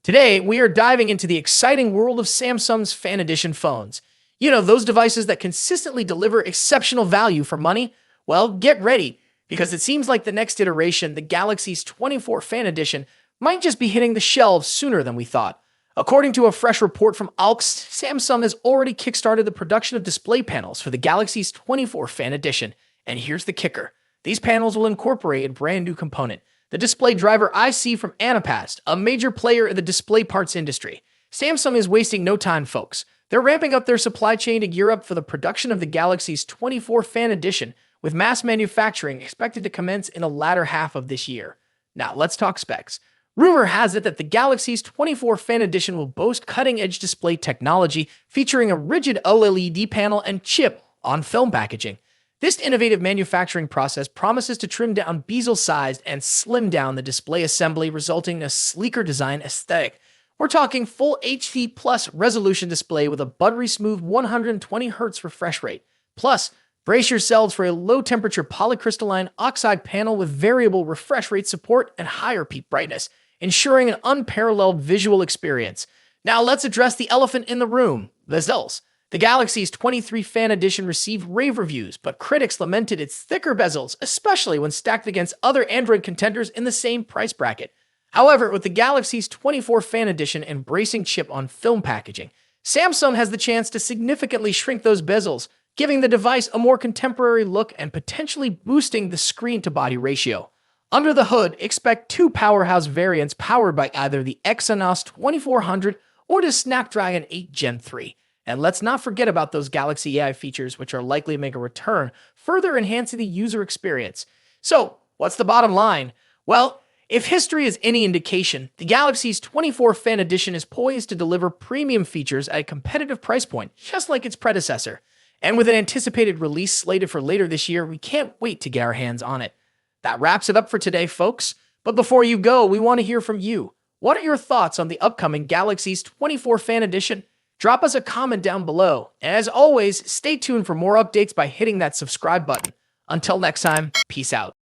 Today, we are diving into the exciting world of Samsung's Fan Edition phones. You know, those devices that consistently deliver exceptional value for money? Well, get ready, because it seems like the next iteration, the Galaxy S24 Fan Edition, might just be hitting the shelves sooner than we thought. According to a fresh report from ALX, Samsung has already kickstarted the production of display panels for the Galaxy S24 Fan Edition. And here's the kicker. These panels will incorporate a brand new component, the display driver IC from Anapast, a major player in the display parts industry. Samsung is wasting no time, folks. They're ramping up their supply chain to gear up for the production of the Galaxy S24 Fan Edition, with mass manufacturing expected to commence in the latter half of this year. Now, let's talk specs. Rumor has it that the Galaxy S24 Fan Edition will boast cutting-edge display technology featuring a rigid OLED panel and chip-on film packaging. This innovative manufacturing process promises to trim down bezel-sized and slim down the display assembly, resulting in a sleeker design aesthetic. We're talking full HD plus resolution display with a buttery smooth 120Hz refresh rate. Plus, brace yourselves for a low-temperature polycrystalline oxide panel with variable refresh rate support and higher peak brightness, ensuring an unparalleled visual experience. Now let's address the elephant in the room, the bezels. The Galaxy S23 Fan Edition received rave reviews, but critics lamented its thicker bezels, especially when stacked against other Android contenders in the same price bracket. However, with the Galaxy S24 Fan Edition embracing chip-on-film packaging, Samsung has the chance to significantly shrink those bezels, giving the device a more contemporary look and potentially boosting the screen-to-body ratio. Under the hood, expect two powerhouse variants powered by either the Exynos 2400 or the Snapdragon 8 Gen 3. And let's not forget about those Galaxy AI features, which are likely to make a return, further enhancing the user experience. So, what's the bottom line? Well, if history is any indication, the Galaxy S24 Fan Edition is poised to deliver premium features at a competitive price point, just like its predecessor. And with an anticipated release slated for later this year, we can't wait to get our hands on it. That wraps it up for today, folks. But before you go, we want to hear from you. What are your thoughts on the upcoming Galaxy S24 Fan Edition? Drop us a comment down below. And as always, stay tuned for more updates by hitting that subscribe button. Until next time, peace out.